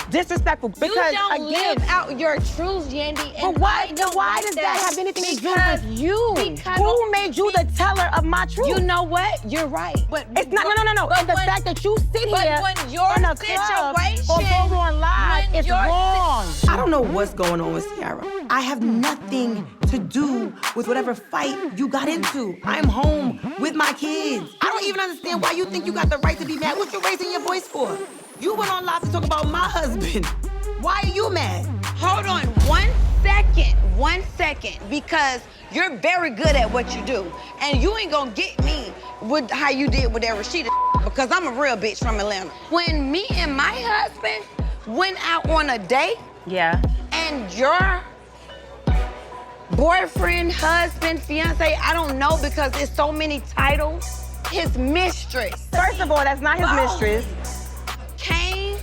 J: disrespectful. Because,
L: you don't live out your truths, Yandy.
J: But why does that have anything to do with you? Who made you the teller of my truth?
L: You know what? You're right. But
J: it's not. No. And the fact that you sit here
L: when your
J: in a club or go on live, it's wrong.
Q: I don't know what's going on with Sierra. I have nothing to do with whatever fight you got into. I'm home with my kids. I don't even understand why you think you got the right to be mad. What you raising your voice for? You went on live to talk about my husband. Why are you mad?
L: Hold on 1 second, because you're very good at what you do. And you ain't gonna get me with how you did with that Rashida because I'm a real bitch from Atlanta. When me and my husband went out on a date, and your boyfriend, husband, fiance, I don't know because there's so many titles, his mistress.
J: First of all, that's not his mistress.
L: Came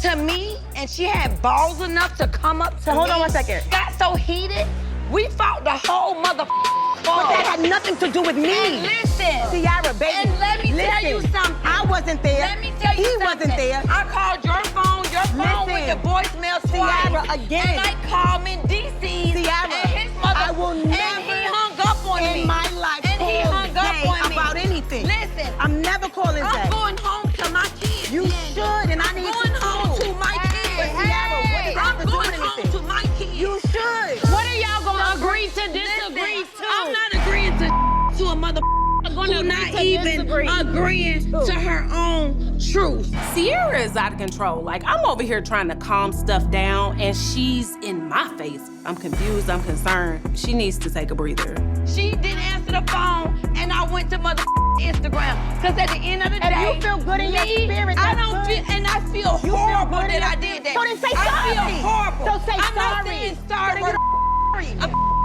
L: to me and she had balls enough to come up to me.
J: Hold on 1 second.
L: Got so heated, we fought the whole motherfucker.
J: But that had nothing to do with me.
L: And listen.
J: Sierra, baby.
L: And let me tell you something.
J: I wasn't there.
L: Let me tell you
J: he
L: something.
J: He wasn't there.
L: I called your phone with the voicemail twice.
J: Sierra, again.
L: And I called Mendici.
J: Sierra,
L: and his mother.
J: I will never
L: and he hung up on me.
J: in my life
L: and he hung up on me.
J: About anything.
L: Listen.
J: I'm never calling Zane.
L: I'm going home to my kids.
J: You should, and I need to.
L: I'm going home to my kids.
J: But Sierra, what does that have to do with
L: I'm going
J: anything?
L: home to my kids.
J: You should.
F: What are y'all gonna agree to disagree to?
L: I'm not agreeing to a mother who's not even agreeing to her own truth.
F: Sierra is out of control. Like, I'm over here trying to calm stuff down, and she's in my face. I'm confused, I'm concerned. She needs to take a breather.
L: She didn't answer the phone, and I went to Instagram. Because at the end of the day,
J: and you feel good in your spirit.
L: I don't feel, and I feel horrible that I did that.
J: So then say
L: I
J: sorry.
L: feel horrible.
J: So say
L: I'm not
J: sorry.
L: saying sorry.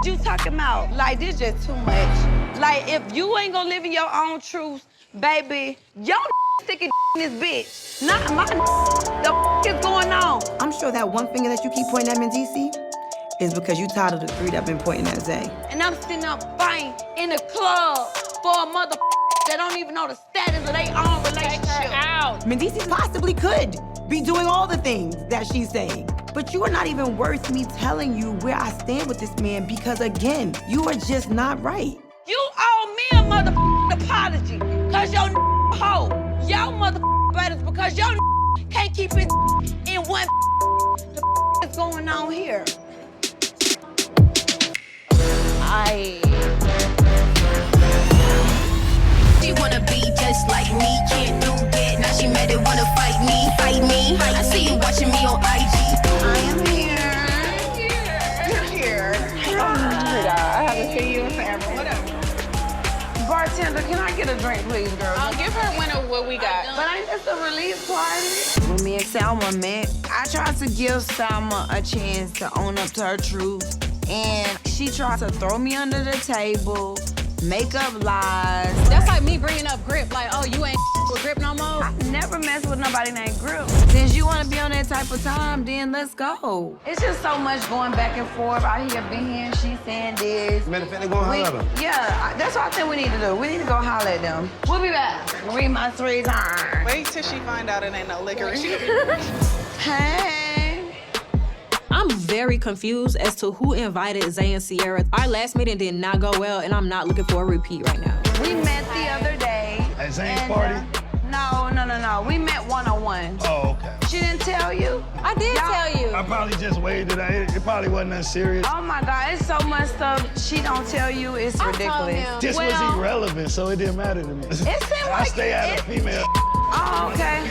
L: You talking about, like, this just too much. Like, if you ain't gonna live in your own truth, baby, your sticking in this bitch. Not my the is going on.
Q: I'm sure that one finger that you keep pointing at Mendici is because you tired of the three that have been pointing at Zane.
L: And I'm sitting up fighting in the club for a mother that don't even know the status of their own relationship.
Q: Mendici possibly could be doing all the things that she's saying. But you are not even worth me telling you where I stand with this man because, again, you are just not right.
L: You owe me a mother apology because your hoe. Your mother better because your
Q: Can't keep it in one. What's going on here?
N: She wanna be just like me, can't do that. Now she mad and wanna fight me, fight me. I see you watching me on IG.
Q: I am here. You're here.
E: I haven't seen you in forever. Whatever. Bartender, can I get a drink, please, girl? I'll give her what we got.
Q: But ain't this a release party? When me and Salma met, I tried to give Salma a chance to own up to her truth. And she tried to throw me under the table, make up lies.
M: That's like me bringing up Grip, like, oh, you ain't with Grip no more?
Q: I never mess with nobody named Grip. Since you wanna be on that type of time, then let's go. It's just so much going back and forth. I hear Ben here, she saying this.
D: Matter of fact, they gonna holler at them.
Q: Yeah, that's what I think we need to do. We need to go holler at them. We'll be back. Read my 3 times.
M: Wait till she find out it ain't no liquor.
Q: Hey.
M: I'm very confused as to who invited Zane and Sierra. Our last meeting did not go well, and I'm not looking for a repeat right now.
Q: We met the other day.
A: At Zane's party?
Q: No. We met one-on-one.
A: Oh, okay.
Q: She didn't tell you?
M: I did tell you.
A: I probably just waved it out. It probably wasn't that serious.
Q: Oh my God, it's so much stuff she don't tell you. It's ridiculous.
A: This was irrelevant, so it didn't matter to me.
Q: It seemed
A: I
Q: like
A: stay out of female.
Q: Oh, okay.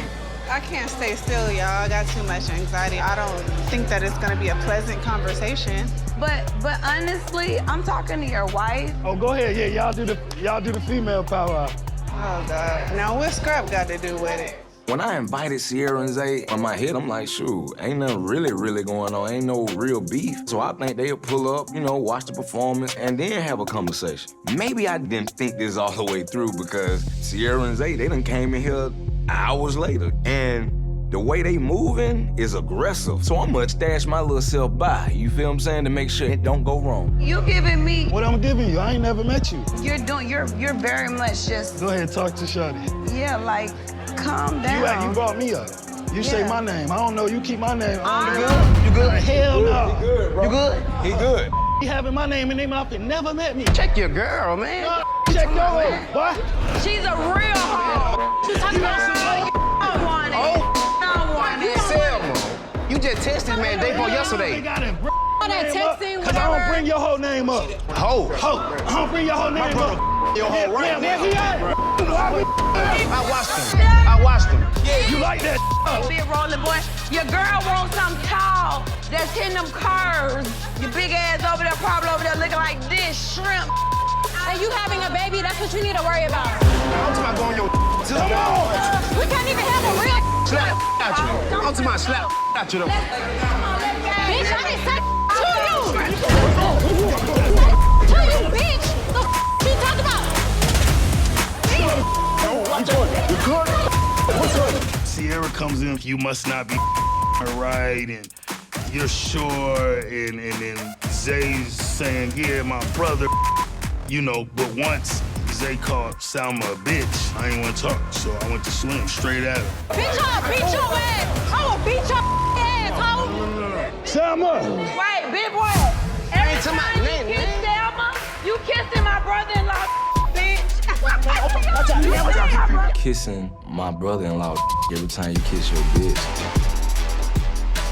M: I can't stay still, y'all. I got too much anxiety. I don't think that it's gonna be a pleasant conversation.
Q: But honestly, I'm talking to your wife.
A: Oh, go ahead. Yeah, y'all do the female power.
M: Oh God. Now what Scrap got to do with it?
I: When I invited Sierra and Zay on my head, I'm like, shoot, ain't nothing really going on. Ain't no real beef. So I think they'll pull up, watch the performance, and then have a conversation. Maybe I didn't think this all the way through because Sierra and Zay, they done came in here hours later. And the way they moving is aggressive. So I'm gonna stash my little self by, you feel what I'm saying, to make sure it don't go wrong.
Q: You giving me...
A: What I'm giving you? I ain't never met you.
Q: You're very much just...
A: Go ahead, talk to Shawty.
Q: Yeah, like, calm down.
A: You brought me up. You say my name. I don't know. You keep my name.
D: You good?
A: Hell no.
D: He good, bro.
A: You good?
D: He good.
A: He having my name in their mouth and never met me.
D: Check your girl, man.
A: No, check your hoe, boy.
Q: She's a real hoe. She's talking about I want it. I want it.
D: Selma, you just texted man Dave on yesterday.
M: All that texting,
A: Cause I don't bring your whole name up.
D: Ho.
A: I don't bring your whole name up.
D: Your whole right
A: where he at?
D: I watched him.
A: Yeah, you like that?
Q: Big rolling boy. Your girl wants something tall that's hitting them curves. Your big ass over there, probably over there looking like this shrimp.
M: And you having a baby, that's what you need to worry about.
D: I'm talking about going your to the wall.
M: We can't even have a real
D: Slap at you. I'm talking about slap at you though.
M: Bitch, I didn't say to you. To you, bitch. The you talk about?
D: You good? What's up?
A: Sierra comes in, you must not be her right, and you're sure, and then Zay's saying, yeah, my brother, but once Zay called Salma a bitch, I ain't want to talk, so I went to swing straight at her.
M: Bitch, I'll beat your ass. I will beat your ass, ho.
A: Salma!
Q: Wait, big boy. Every time you kiss Salma, you kissing my brother-in-law, bitch.
I: Kissing my brother-in-law every time you kiss your bitch.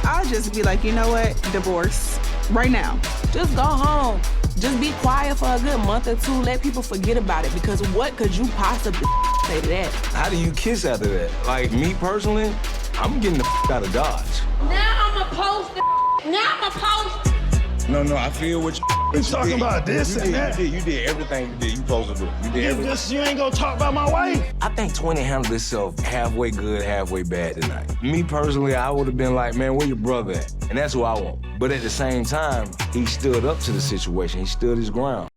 M: I'll just be like, you know what? Divorce. Right now.
L: Just go home. Just be quiet for a good month or two. Let people forget about it. Because what could you possibly say to that?
I: How do you kiss after that? Like, me personally, I'm getting the out of Dodge.
Q: Now I'm a post. Now I'm a post.
D: No, I feel what
A: You talking about this and that?
D: You did everything you supposed to do. You did everything.
A: You ain't gonna talk about my wife?
I: I think 20 handled itself halfway good, halfway bad tonight. Me personally, I would have been like, man, where your brother at? And that's who I want. But at the same time, he stood up to the situation. He stood his ground.